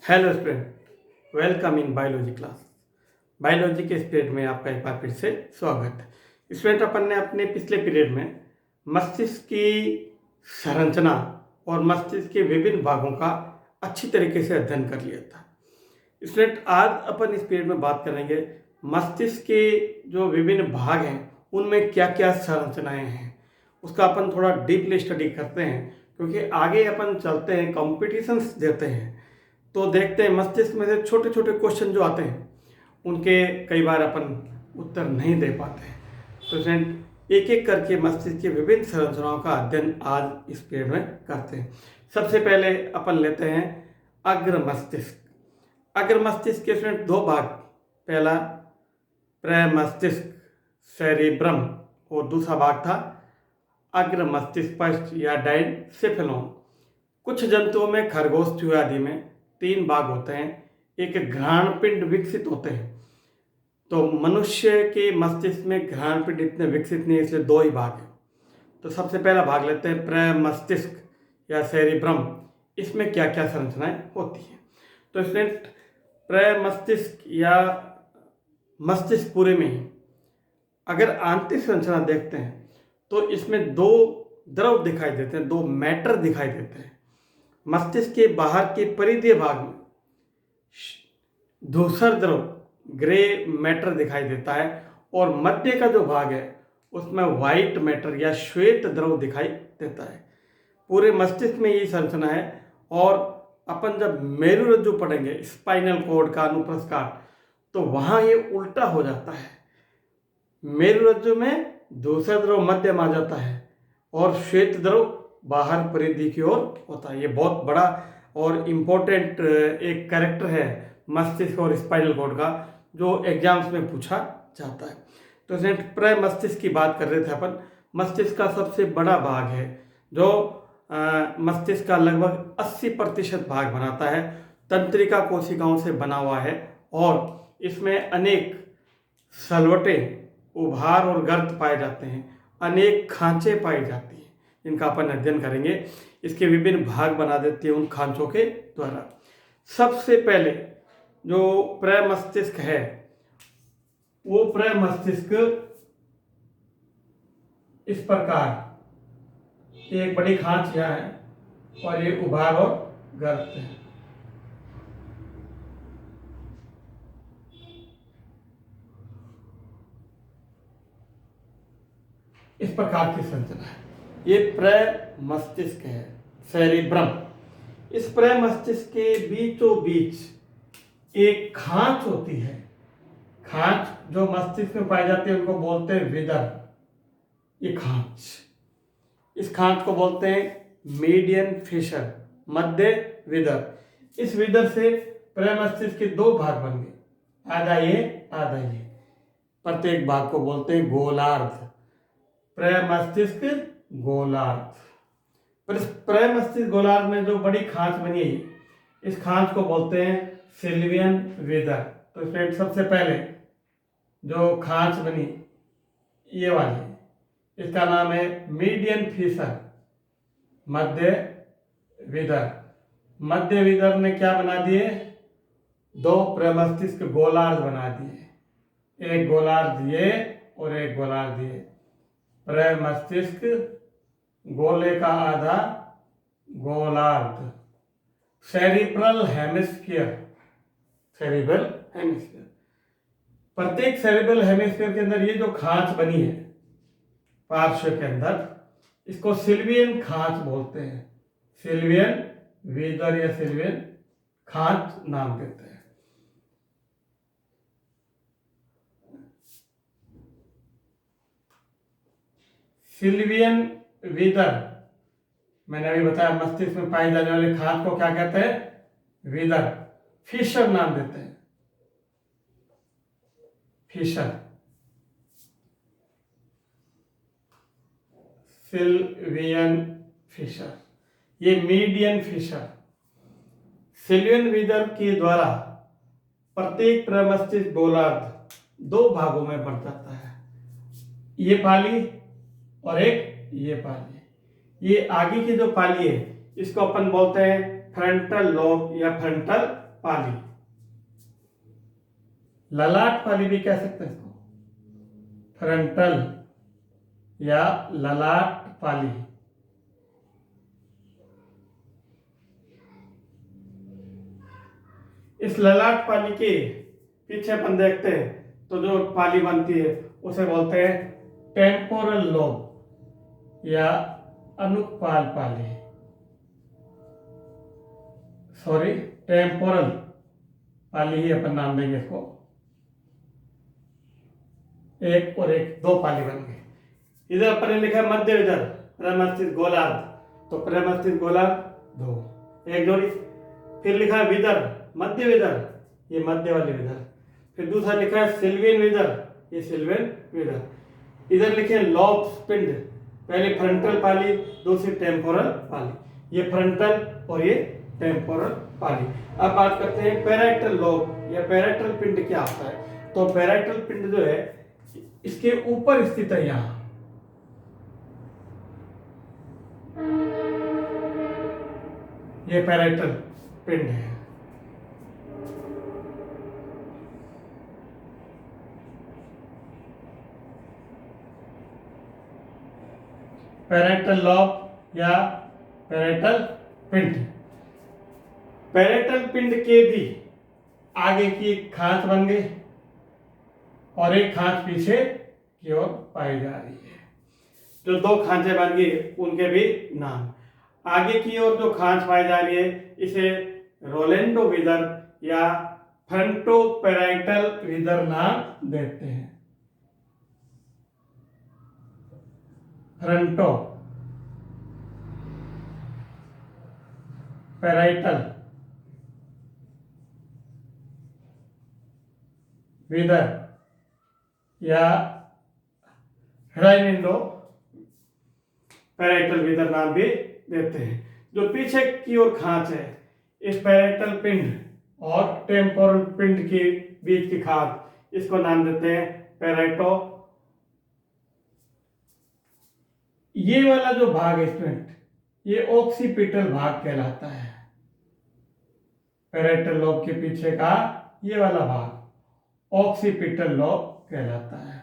Hello student, welcome in biology class. Biology के इस period में आपका एक बार फिर से स्वागत है। स्टूडेंट, अपन ने अपने पिछले पीरियड में मस्तिष्क की संरचना और मस्तिष्क के विभिन्न भागों का अच्छी तरीके से अध्ययन कर लिया था। स्टूडेंट, आज अपन इस पीरियड में बात करेंगे मस्तिष्क के जो विभिन्न भाग हैं उनमें क्या क्या संरचनाएं हैं, उसका अपन थोड़ा डीपली स्टडी करते हैं, क्योंकि आगे अपन चलते हैं, कॉम्पिटिशन्स देते हैं तो देखते हैं मस्तिष्क में से छोटे छोटे क्वेश्चन जो आते हैं उनके कई बार अपन उत्तर नहीं दे पाते हैं। तो स्टूडेंट, एक एक करके मस्तिष्क की विभिन्न संरचनाओं का अध्ययन आज इस पीरियड में करते हैं। सबसे पहले अपन लेते हैं अग्र मस्तिष्क। अग्र मस्तिष्क के स्टूडेंट दो भाग, पहला प्रमस्तिष्क सेरिब्रम और दूसरा भाग था अग्र मस्तिष्क या डायनसेफेलॉन। कुछ जंतुओं में, खरगोश, चूहे आदि में 3 भाग होते हैं। एक घ्राण पिंड विकसित होते हैं, तो मनुष्य के मस्तिष्क में घ्राण पिंड इतने विकसित नहीं, इसलिए 2 ही भाग हैं। तो सबसे पहला भाग लेते हैं प्रमस्तिष्क या सेरिब्रम। इसमें क्या क्या संरचनाएं होती हैं? तो स्टूडेंट, प्रमस्तिष्क या मस्तिष्क पूरे में ही अगर आंतरिक संरचना देखते हैं तो इसमें 2 द्रव दिखाई देते हैं, 2 मैटर दिखाई देते हैं। मस्तिष्क के बाहर के परिधीय भाग में धूसर द्रव ग्रे मैटर दिखाई देता है और मध्य का जो भाग है उसमें व्हाइट मैटर या श्वेत द्रव दिखाई देता है। पूरे मस्तिष्क में यही संरचना है। और अपन जब मेरुरज्जु पढ़ेंगे, स्पाइनल कॉर्ड का अनुप्रस्थ काट, तो वहाँ ये उल्टा हो जाता है। मेरुरज्जु में धूसर द्रव मध्य में आ जाता है और श्वेत द्रव बाहर परिधि की ओर होता है। ये बहुत बड़ा और इम्पोर्टेंट एक कैरेक्टर है मस्तिष्क और स्पाइनल कॉर्ड का, जो एग्जाम्स में पूछा जाता है। तो स्टूडेंट, प्रमस्तिष्क की बात कर रहे थे अपन। मस्तिष्क का सबसे बड़ा भाग है जो मस्तिष्क का लगभग 80% भाग बनाता है। तंत्रिका कोशिकाओं से बना हुआ है और इसमें अनेक सलवटें, उभार और गर्त पाए जाते हैं, अनेक खांचे पाई जाती हैं, इनका अपन अध्ययन करेंगे। इसके विभिन्न भाग बना देते हैं उन खांचों के द्वारा। सबसे पहले जो प्रमस्तिष्क है वो प्रमस्तिष्क इस प्रकार, एक बड़ी खांच यहाँ है और ये उभार और गर्त है। इस प्रकार की संरचना है, ये प्रमस्तिष्क है, सेरिब्रम। इस प्रमस्तिष्क के बीचों बीच एक खांच होती है। खांच जो मस्तिष्क में पाई जाती है उनको बोलते हैं विदर। ये खांच, इस खांच को बोलते हैं मीडियन फिशर, मध्य विदर। इस विदर से प्रमस्तिष्क के 2 भाग बन गए, आधा ये आधा ये। प्रत्येक भाग को बोलते हैं गोलार्ध। प्रमस्तिष्क गोलार्ध। पर इस प्रमस्तिष्क गोलार्ध में जो बड़ी खांच बनी है, इस खांच को बोलते हैं सिल्वियन विदर। तो फ्रेंड, सबसे पहले जो खांच बनी ये वाली, इसका नाम है मीडियन फिशर, मध्य विदर। मध्य विदर ने क्या बना दिए? 2 प्रमस्तिष्क गोलार्ध बना दिए, एक गोलार्ध ये और एक गोलार्ध ये। प्रमस्तिष्क गोले का आधा गोलार्ध। Cerebral hemisphere, cerebral hemisphere. प्रत्येक सेरिब्रल हेमिस्फीयर के अंदर ये जो खांच बनी है पार्श्व के अंदर, इसको सिल्वियन खांच बोलते हैं। सिल्वियन विदर या सिल्वियन खांच नाम देते हैं। सिल्वियन विदर, मैंने अभी बताया, मस्तिष्क में पाई जाने वाले खांच को क्या कहते हैं? विदर। फिशर नाम देते हैं, फिशर, सिल्वियन फिशर। ये मीडियन फिशर। सिल्वियन विदर के द्वारा प्रत्येक प्रमस्तिष्क गोलार्ध 2 भागों में बढ़ जाता है, ये पाली और एक ये पाली। ये आगे की जो पाली है इसको अपन बोलते हैं फ्रंटल लोब या फ्रंटल पाली, ललाट पाली भी कह सकते हैं इसको, फ्रंटल या ललाट पाली। इस ललाट पाली के पीछे अपन देखते हैं तो जो पाली बनती है उसे बोलते हैं टेम्पोरल लोब या अनुपाल पाली, सॉरी टेम्पोरल पाली ही अपन नाम देंगे इसको। एक और एक, दो पाली बन गई। इधर अपन ने लिखा है मध्य विदर प्रेमस्थित गोलार्ध, तो प्रेमस्थित गोलार्ध दो, एक जोड़ी। फिर लिखा है विदर, मध्य विदर, ये मध्य वाली विदर। फिर दूसरा लिखा है सिल्वियन विदर, ये सिल्वियन विदर। इधर लिखे लॉब्स पिंड, पहले फ्रंटल पाली, दूसरी टेम्पोरल पाली, ये फ्रंटल और ये टेम्पोरल पाली। अब बात करते हैं पैराइटल लोब या पैराइटल पिंड क्या होता है। तो पैराइटल पिंड जो है इसके ऊपर स्थित है, यहां ये पैराइटल पिंड है। पैराइटल लॉब या पैराइटल पिंड। पैराइटल पिंड के भी आगे की एक खांच बन गई और एक खांच पीछे की ओर पाई जा रही है। जो दो खांचे बन गई उनके भी नाम। आगे की ओर जो खांच पाई जा रही है इसे रोलेंडो विदर या फ्रंटो पैराइटल विदर नाम देते हैं। फ्रंटो पैराइटल विदर या राइनिंडो पैराइटल विदर नाम भी देते हैं। जो पीछे की ओर खांच है इस पैराइटल पिंड और टेम्पोरल पिंड के बीच की खांच, इसको नाम देते हैं पैराइटो। ये वाला जो भाग है स्टूडेंट, ये ऑक्सीपिटल भाग कहलाता है। पैराइटल लोब के पीछे का ये वाला भाग ऑक्सीपिटल लोब कहलाता है।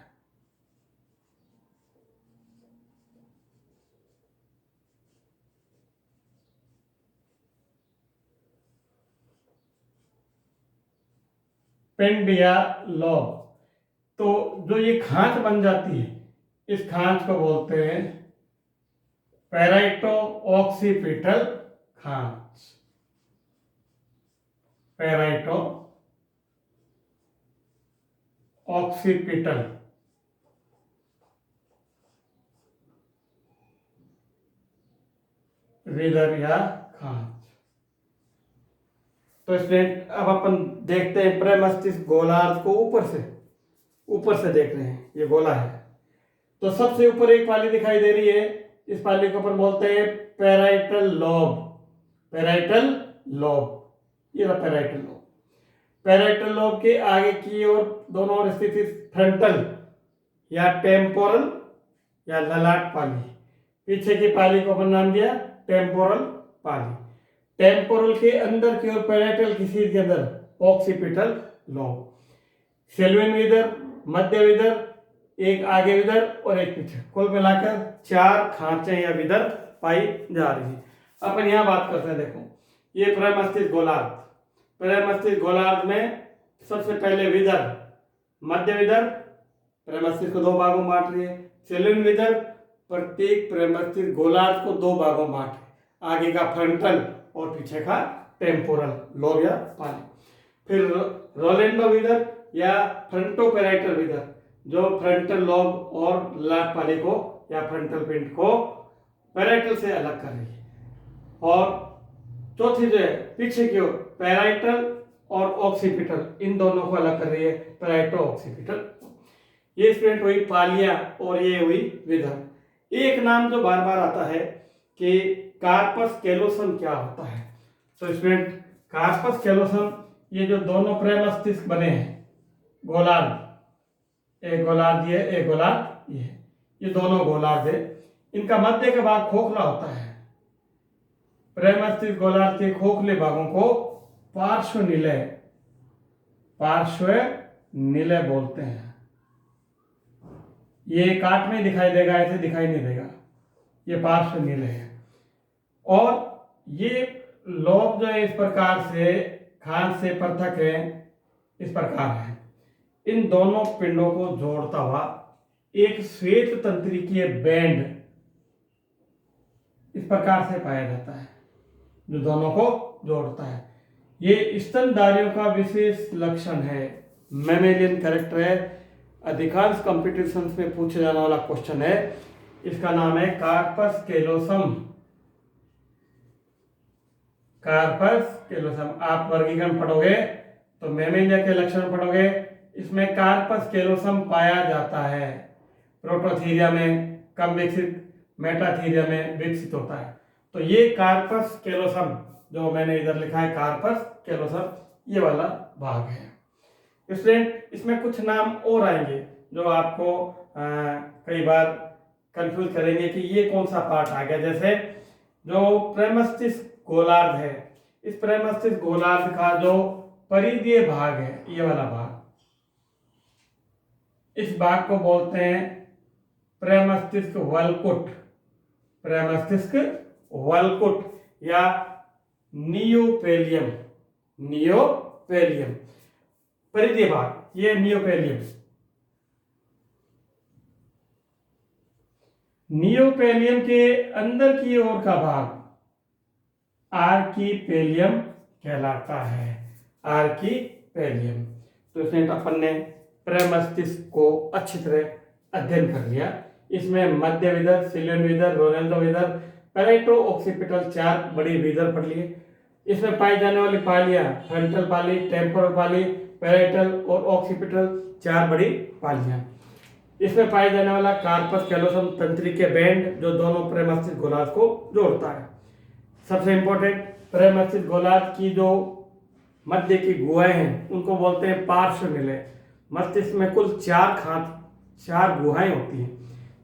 पिंड या लोब, तो जो ये खांच बन जाती है इस खांच को बोलते हैं पैराइटो ऑक्सीपिटल खांच। पैराइटो ऑक्सीपिटल विदर या खांच। तो स्टूडेंट अब अपन देखते हैं प्रमस्तिष्क गोलार्ध को ऊपर से देख रहे हैं, ये गोला है। तो सबसे ऊपर एक पाली दिखाई दे रही है, इस पाली को अपन बोलते हैं पैराइटल लोब। पैराइटल लोब, ये रहा पैराइटल लोब। पैराइटल लोब के आगे की ओर दोनों ओर स्थित फ्रंटल या टेम्पोरल या ललाट पाली। पीछे की पाली को अपन नाम दिया टेम्पोरल पाली। टेम्पोरल के अंदर की ओर पैराइटल की सीध के अंदर ऑक्सीपिटल लोब। सिल्वियन विदर, मध्य विदर, एक आगे विदर और एक पीछे, कुल मिलाकर 4 खांचे या विदर पाई जा रही है। अपन यहां बात करते हैं, देखो ये प्रमस्तिष्क गोलार्ध। प्रमस्तिष्क गोलार्ध में सबसे पहले विदर, मध्य विदर प्रमस्तिष्क को 2 भागों में बांट रही है। सिल्वियन विदर प्रत्येक प्रमस्तिष्क गोलार्ध को 2 भागों में बांटे, आगे का फ्रंटल और पीछे का टेम्पोरल लोब या पाली। फिर रोलेंडो विदर या फ्रंटो पैराइटल विदर, जो फ्रंटल लोब और ललाट पाली को या फ्रंटल पिंड को पैराइटल से अलग कर रही है। और चौथी जो है पीछे की ओर पैराइटल और ऑक्सीपिटल, इन दोनों को अलग कर रही है पैराइटो ऑक्सीपिटल। ये स्टूडेंट हुई पालियां और ये हुई विदर। एक नाम जो बार बार आता है कि कार्पस कैलोसम क्या होता है। तो स्टूडेंट कार्पस कैलोसम, ये जो दोनों प्रमस्तिष्क बने हैं गोलार्ध, एक गोलार्ध ये, एक गोलार्ध ये दोनों गोलार्ध है। इनका मध्य का भाग खोखला होता है। प्रमस्तिष्क गोलार्ध के खोखले भागों को पार्श्वनिलय, पार्श्वनिलय बोलते हैं। ये काट में दिखाई देगा, ऐसे दिखाई नहीं देगा, ये पार्श्वनिलय है। और ये लोब जो है इस प्रकार से खांड से पृथक है, इस प्रकार है। इन दोनों पिंडों को जोड़ता हुआ एक श्वेत तंत्रिकीय बैंड इस प्रकार से पाया जाता है, जो दोनों को जोड़ता है। ये स्तनधारियों का विशेष लक्षण है, मैमेलियन कैरेक्टर है। अधिकांश कॉम्पिटिशन्स में पूछे जाने वाला क्वेश्चन है। इसका नाम है कार्पस कैलोसम। Corpus callosum. आप वर्गीकरण पढ़ोगे तो मैमेलिया के लक्षण पढ़ोगे, इसमें कार्पस कैलोसम पाया जाता है। प्रोटोथीरिया में कम विकसित, मेटाथीरिया में विकसित होता है। तो ये कार्पस कैलोसम जो मैंने इधर लिखा है, कार्पस कैलोसम, ये वाला भाग है। स्टूडेंट, इसमें कुछ नाम और आएंगे जो आपको कई बार कंफ्यूज करेंगे कि ये कौन सा पार्ट आ गया। जैसे जो प्रेमस्तिष्क गोलार्ध है, इस प्रेमस्तिष्क गोलार्ध का जो परिधीय भाग है, ये वाला भाग, इस भाग को बोलते हैं प्रेमस्तिष्क वल्कुट, प्रेमस्तिष्क वल्कुट या नियोपेलियम, नियोपेलियम परिधीय भाग, ये नियोपेलियम। नियोपेलियम के अंदर की ओर का भाग आर्कीपेलियम कहलाता है, आर्कीपेलियम। तो इसमें अपन ने प्रेमस्तिष्क को अच्छी तरह अध्ययन कर लिया। इसमें मध्य विधर, सिलियन विधर, रोनेल्डो विधर, पैलेटो ऑक्सीपिटल, 4 बड़ी विधर पढ़ लिए। इसमें पाई जाने वाली पालियां फ्रंटल पाली, टेम्पोरल पाली, पैलेटल और ऑक्सीपिटल, 4 बड़ी पालियां। इसमें पाए जाने वाला कार्पस कैलोसम तंत्रिकीय बैंड जो दोनों प्रेमस्तिष्क गोलार्ध को जोड़ता है। सबसे इंपॉर्टेंट, प्रेमस्तिष्क गोलार्ध की जो मध्य की गुहाएं हैं उनको बोलते हैं पार्श्वनिलय। मस्तिष्क में कुल 4 गुहाएं होती हैं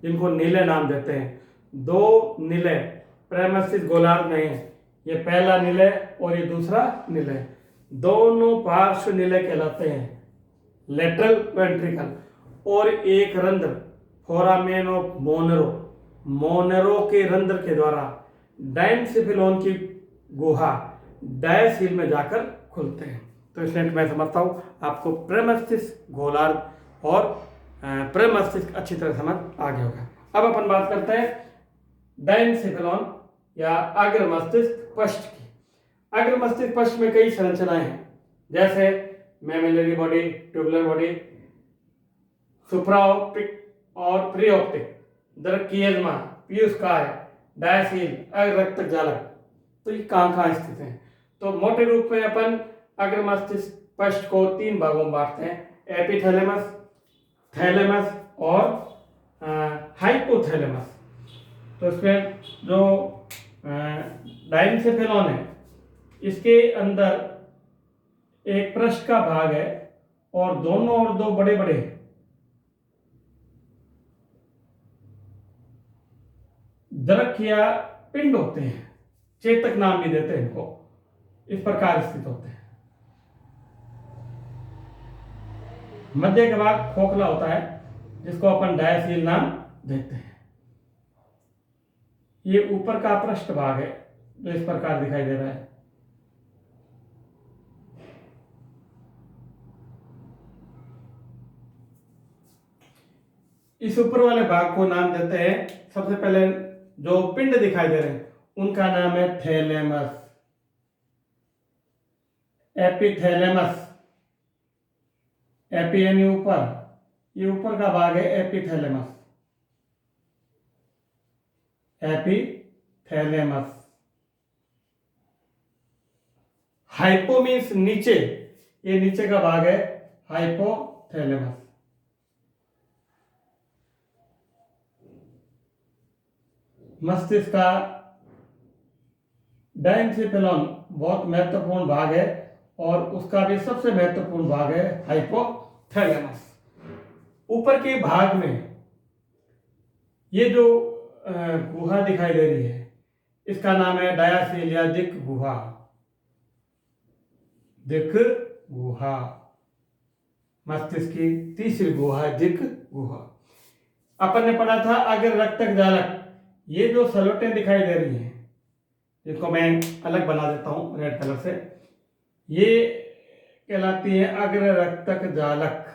जिनको निलय नाम देते हैं। 2 निलय प्रेमस्तिष्क गोलार्ध में है, ये पहला निलय और ये दूसरा निलय। दोनों पार्श्व निलय कहलाते हैं, लेटरल वेंट्रिकल। और एक रंध्र फोरामेन ऑफ मोनेरो, मोनेरो के रंध्र के द्वारा डायनसिफिलोन की गुहा डायसील में जाकर खुलते हैं। तो इसलिए मैं समझता हूँ आपको प्रेमस्तिष्क गोलार्ध और प्रेमस्तिष्क अच्छी तरह समझ आ गया होगा। अब अपन बात करते हैं डायनसिफिलोन या अग्र मस्तिष्क पश्च की। अग्र मस्तिष्क पश्च में कई संरचनाएं हैं, जैसे mammillary body, tubular body, supraoptic और प्रीऑप्टिक, दरकीयजमा, पीयूषकाय, डायसील, अग्ररक्तक जालक। तो ये कहाँ स्थित हैं? तो मोटे रूप में अपन अग्र मस्तिष्क पश्च को 3 भागों में बांटते हैं, एपिथैलेमस, थैलेमस और हाइपोथैलेमस। तो इसमें जो डायनसिफिलोन है, इसके अंदर एक पृष्ठ का भाग है और दोनों और 2 बड़े बड़े द्रक या पिंड होते हैं, चेतक नाम भी देते हैं इनको, इस प्रकार स्थित होते हैं। मध्य का भाग खोखला होता है जिसको अपन डायसील नाम देते हैं। ये ऊपर का पृष्ठ भाग है जो इस प्रकार दिखाई दे रहा है। इस ऊपर वाले भाग को नाम देते हैं, सबसे पहले जो पिंड दिखाई दे रहे हैं उनका नाम है थैलेमस, एपिथैलेमस। एपी यानी ऊपर, ये ऊपर का भाग है एपिथैलेमस, एपिथैलेमस। हाइपो मीन्स नीचे, ये नीचे का भाग है हाइपोथैलेमस। मस्तिष्क का डायनसिफिलोन बहुत महत्वपूर्ण भाग है और उसका भी सबसे महत्वपूर्ण भाग है हाइपोथैलेमस। ऊपर के भाग में ये जो गुहा दिखाई दे रही है इसका नाम है डायासील या दिक् गुहा। दिक् गुहा। मस्तिष्क की तीसरी गुहा है दिक् गुहा। अपन ने पढ़ा था अग्र रक्तक जालक। ये जो सलोटें दिखाई दे रही हैं, जिनको मैं अलग बना देता हूं रेड कलर से, ये कहलाती है अग्र रक्तक जालक।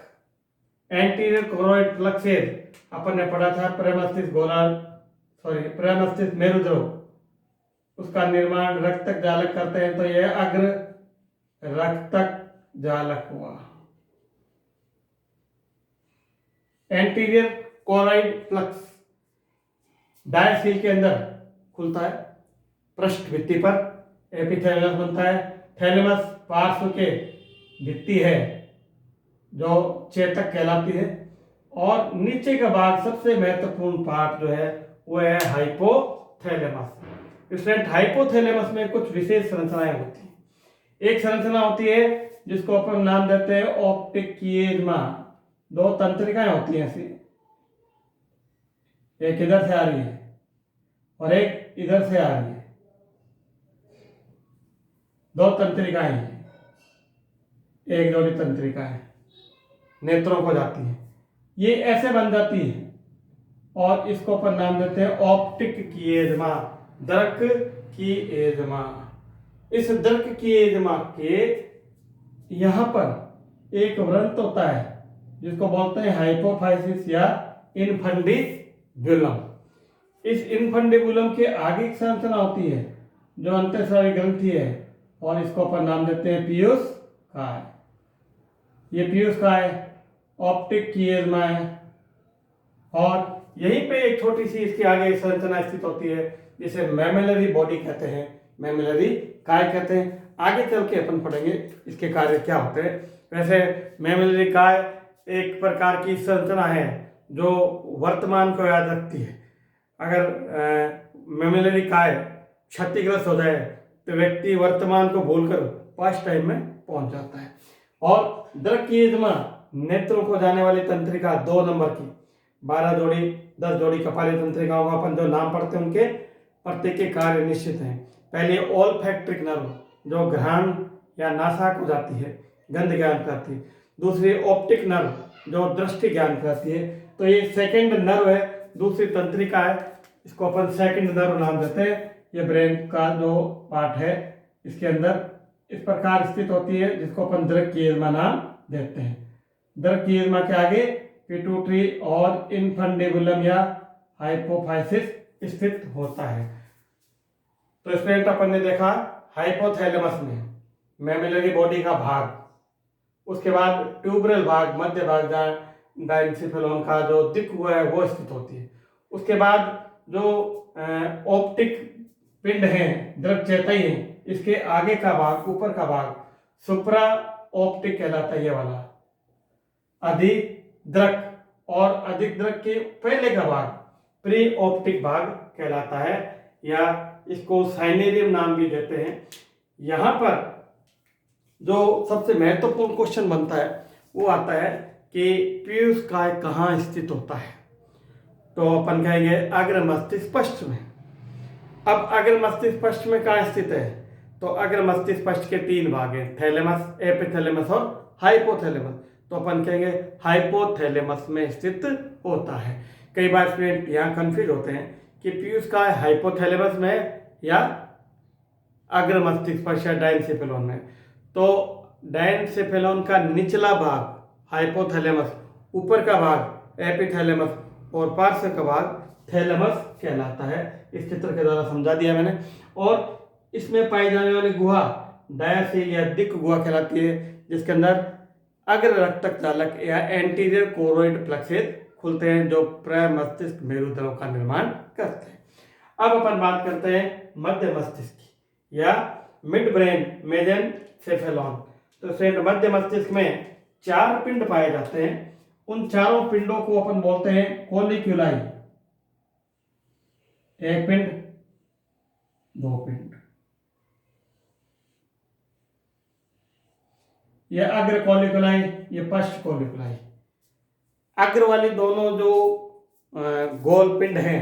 एंटीरियर कोरोइड प्लक्सेस अपन ने पढ़ा था प्रमस्तिष्क गोलार्ध, प्रमस्तिष्क मेरुद्रव, उसका निर्माण रक्तक जालक करते हैं, तो यह अग्र रक्तक जालक हुआ। एंटीरियर कोरोइड प्लक्स डायसील के अंदर खुलता है, पृष्ठ भित्ति पर एपिथेलियस बनता है। थैलेमस पार्श्व के भित्ति है जो चेतक कहलाती है, और नीचे का भाग सबसे महत्वपूर्ण पार्ट जो है वो है हाइपोथैलेमस। स्टूडेंट, हाइपोथैलेमस में कुछ विशेष संरचनाएं होती हैं। एक संरचना होती है जिसको अपन नाम देते हैं ऑप्टिक किएज्मा। दो तंत्रिकाएं होती हैं ऐसी, एक इधर से आ रही है और एक इधर से आ रही है, दो तंत्रिकाएं हैं, एक जोड़ी तंत्रिकाएं नेत्रों को जाती है, ये ऐसे बन जाती है और इसको अपन नाम देते हैं ऑप्टिक किएज्मा, दर्क किएज्मा। इस दर्क किएज्मा के यहां पर एक व्रंत होता है जिसको बोलते हैं हाइपोफाइसिस या इनफंडिबुलम। इस इनफंडिबुलम के आगे एक संरचना होती है जो अंतःस्रावी ग्रंथि है, और इसको अपन नाम देते हैं पीयूष काय। ये पीयूष काय ऑप्टिक किएज्मा है, और यहीं पे एक छोटी सी इसके आगे एक संरचना स्थित होती है जिसे मैमेलरी बॉडी कहते हैं, मैमेलरी काय कहते हैं। आगे चल के अपन पढ़ेंगे इसके कार्य क्या होते हैं। वैसे मैमेलरी काय एक प्रकार की संरचना है जो वर्तमान को याद रखती है। अगर मैमेलरी काय क्षतिग्रस्त हो जाए तो व्यक्ति वर्तमान को भूलकर पास्ट टाइम में पहुंच जाता है। और दर्क किएज्मा नेत्रों को जाने वाली तंत्रिका 2 नंबर की, 12 जोड़ी 10 जोड़ी कपाली तंत्रिकाओं का अपन जो नाम पढ़ते हैं उनके प्रत्येक के कार्य निश्चित हैं। पहले ओल्फैक्ट्रिक नर्व जो घ्राण या नासा को जाती है, गंध ज्ञान कराती है। दूसरी ऑप्टिक नर्व जो दृष्टि ज्ञान कराती है। तो ये सेकंड नर्व है, दूसरी तंत्रिका है, इसको अपन सेकंड नर्व नाम देते हैं। ये ब्रेन का जो पार्ट है इसके अंदर इस प्रकार स्थित होती है जिसको अपन दर्क किएज्मा नाम देते हैं। दर्क किएज्मा के आगे पिट्यूटरी और इनफंडिबुलम या हाइपोफाइसिस स्थित होता है। तो स्टूडेंट, अपन ने देखा हाइपोथैलेमस में मैमेलरी बॉडी का भाग, उसके बाद ट्यूबरल भाग, मध्य भाग जहाँ डायनसिफेलॉन का जो दिक् हुआ है वो स्थित होती है। उसके बाद जो ऑप्टिक पिंड है, दृक चेताई है, इसके आगे का भाग, ऊपर का भाग सुप्रा ऑप्टिक कहलाता है, ये वाला अधिद्रक, और अधिद्रक के पहले का भाग प्री ऑप्टिक भाग कहलाता है, या इसको साइनेरियम नाम भी देते हैं। यहां पर जो सबसे महत्वपूर्ण क्वेश्चन बनता है वो आता है कि पीयूष काय कहाँ स्थित होता है। तो अपन कहेंगे अग्र मस्तिष्क पश्च में। अब अग्र मस्तिष्क पश्च में कहाँ स्थित है, तो अग्र मस्तिष्क पश्च के 3 भाग हैं, थैलेमस, एपिथैलेमस और हाइपोथैलेमस। तो अपन कहेंगे हाइपोथैलेमस में स्थित होता है। कई बार स्टूडेंट यहाँ कंफ्यूज होते हैं कि पीयूष काय हाइपोथैलेमस में या अग्र मस्तिष्क पश्च या डायनसेफेलॉन में। तो डायनसेफेलॉन का निचला भाग हाइपोथैलेमस, ऊपर का भाग एपिथैलेमस और पार्श्व का भाग थैलेमस कहलाता है। इस चित्र के द्वारा समझा दिया मैंने। और इसमें पाई जाने वाली गुहा डायसील या दिक् गुहा कहलाती है, जिसके अंदर अग्र रक्तक जालक या एंटीरियर कोरोइड प्लक्सेस खुलते हैं जो प्रमस्तिष्क मेरुद्रव का निर्माण करते हैं। अब अपन बात करते हैं मध्य मस्तिष्क की या मिड ब्रेन मेसेनसेफेलॉन। तो मध्य मस्तिष्क में 4 पिंड पाए जाते हैं। उन चारों पिंडों को अपन बोलते हैं कोनिक्यूलाई। 1 पिंड, 2 पिंड। ये अग्र कोनिक्यूलाई, ये पश्च कोनिक्यूलाई। अग्र वाली दोनों जो गोल पिंड हैं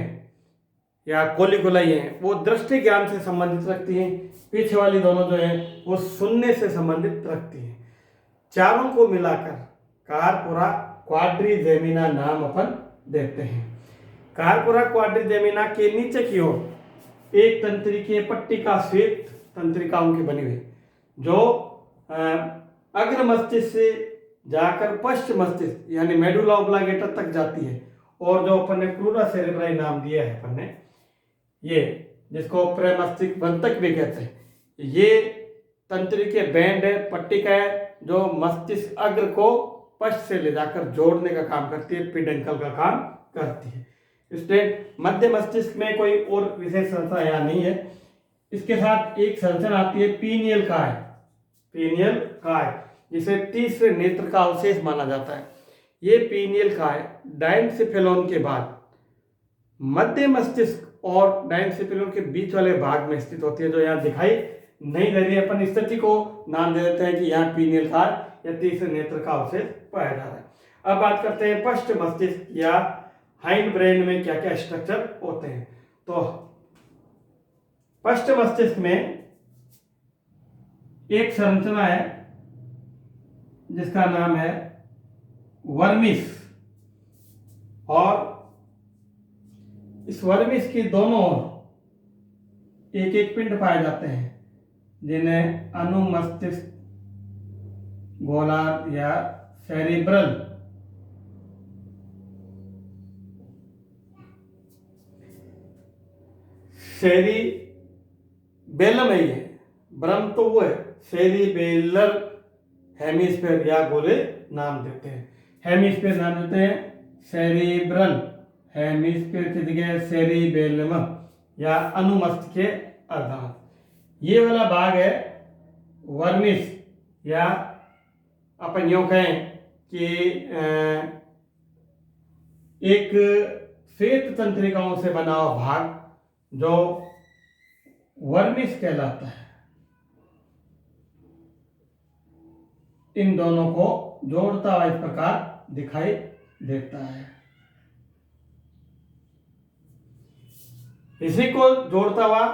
या कोलिकुलाई हैं वो दृष्टि ज्ञान से संबंधित रखती हैं, पीछे वाली दोनों जो हैं वो सुनने से संबंधित रखती हैं। चारों को मिलाकर कार्पोरा क्वाड्रिजेमिना नाम अपन देते हैं। कार्पोरा क्वाड्रिजेमिना के नीचे की ओर एक तंत्रिकीय पट्टिका श्वेत तंत्रिकाओं की बनी हुई जो अग्र मस्तिष्क से जाकर पश्च मस्तिष्क यानी मेडुला ऑब्लांगेटा तक जाती है, और जो अपन ने प्लूरा सेरेब्राई नाम दिया है अपन ने, ये जिसको प्रेमस्तिष्क बंधक भी कहते हैं, ये तंत्रिकीय बैंड है, पट्टिका है जो मस्तिष्क अग्र को पश्च से ले जाकर जोड़ने का काम करती है, पिडंकल का काम करती है। इसलिए मध्य मस्तिष्क में कोई और विशेष संरचना यहाँ नहीं है। इसके साथ एक संरचना आती है पीनियल काय, पीनियल काय जिसे तीसरे नेत्र का अवशेष माना जाता है। ये पीनियल काय डायनसेफेलॉन के बाद मध्य मस्तिष्क और डायनसेफेलॉन के बीच वाले भाग में स्थित होती है, जो यहाँ दिखाई नहीं दे रही है। अपन स्थिति को नाम दे देते हैं कि यहाँ पीनियल काय या तीसरे नेत्र का अवशेष पाया जा रहा है। अब बात करते हैं पश्च मस्तिष्क या हाइंड ब्रेन में क्या क्या स्ट्रक्चर होते हैं। तो पश्च मस्तिष्क में एक संरचना है जिसका नाम है वर्मिस, और इस वर्मिस की दोनों ओर एक एक पिंड पाए जाते हैं जिन्हें अनुमस्तिष्क गोलार्ध या सेरिब्रल सेरिबेलम है। ये ब्रह्म तो वो है, सेरिबेलर हेमिस्फीयर या गोले नाम देते हैं, हेमिस्फीयर नाम देते हैं सेरिब्रल हेमिस्फीयर की जगह सेरिबेलम या अनुमस्तिष्क के अर्धांग। ये वाला भाग है वर्मिस, या अपन यूँ कहें कि एक श्वेत तंत्रिकाओं से बना हुआ भाग जो वर्मिस कहलाता है। इन दोनों को जोड़ता हुआ इस प्रकार दिखाई देता है। इसी को जोड़ता हुआ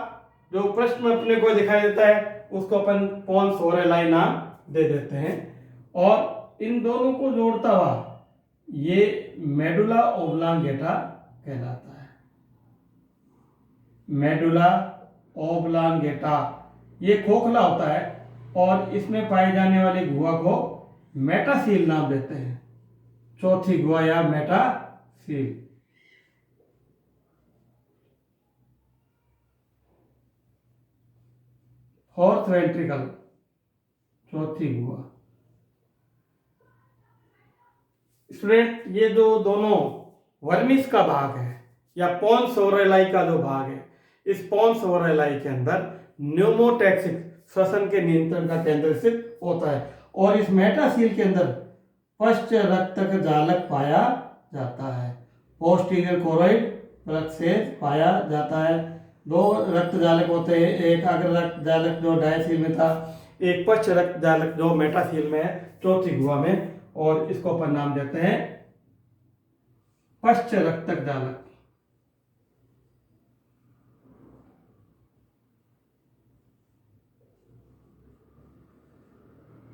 जो प्रश्न में अपने को दिखाई देता है उसको अपन पोन्स ओरेलाई नाम दे देते हैं, और इन दोनों को जोड़ता हुआ ये मेडुला ओब्लांगेटा कहलाता है। मेडुला ओब्लांगेटा ये खोखला होता है और इसमें पाई जाने वाली गुहा को मेटासील नाम देते हैं, चौथी गुहा या मेटासील। फोर्थ वेंट्रिकल, चौथी गुहा। स्टूडेंट, ये जो दोनों वर्मिस का भाग है या पोन्स ओरेलाई का जो भाग है, इस पोन्स ओरेलाई के अंदर न्यूमोटैक्सिक श्वसन के नियंत्रण का केंद्र स्थित होता है, और इस मेटासील के अंदर पश्च रक्तक जालक पाया जाता है। पोस्टीरियर कोरोइड प्लक्सेस पाया जाता है। दो रक्त जालक होते हैं, एक अग्र रक्त जालक जो डायसील में था, एक पश्च रक्त जालक जो मेटासील में है, चौथी गुहा में, और इसको अपन नाम देते हैं पश्च रक्तक जालक।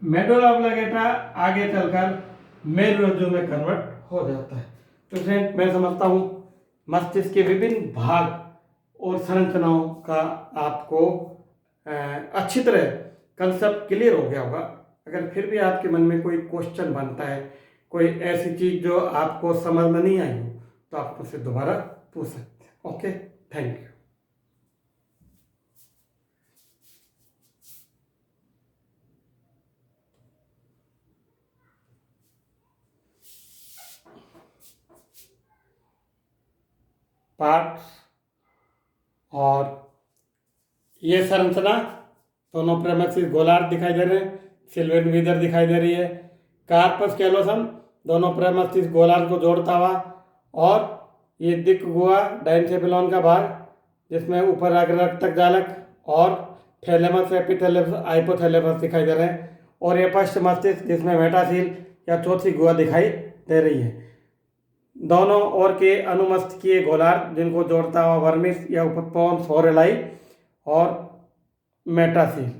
मेडुला ऑब्लांगेटा आगे चलकर मेरुरज्जु में कन्वर्ट हो जाता है। तो फ्रेंड, मैं समझता हूँ मस्तिष्क के विभिन्न भाग और संरचनाओं का आपको अच्छी तरह कंसेप्ट क्लियर हो गया होगा। अगर फिर भी आपके मन में कोई क्वेश्चन बनता है, कोई ऐसी चीज़ जो आपको समझ में नहीं आई हो, तो आप मुझसे दोबारा पूछ सकते हैं। Okay, thank you. पार्ट्स और ये संरचना दोनों प्रेमस्तिष्क गोलार्ध दिखाई दे रहे हैं, सिल्वेन वीदर दिखाई दे रही है, कार्पस कैलोसम दोनों प्रेमस्तिष्क गोलार्ध को जोड़ता हुआ, और ये दिक् गुहा डायनसेफेलॉन का भाग जिसमें ऊपर अग्र रक्तक जालक और थैलेमस एपिथैलेमस हाइपोथैलेमस दिखाई दे रहे हैं, और ये पश्च मस्तिष्क जिसमें मेटासील या चौथी गुहा दिखाई दे रही है। दोनों ओर के अनुमस्तिष्कीय गोलार्ध जिनको जोड़ता हुआ वर्मिस या उपपोन्स फोरेलाई और मेटासील।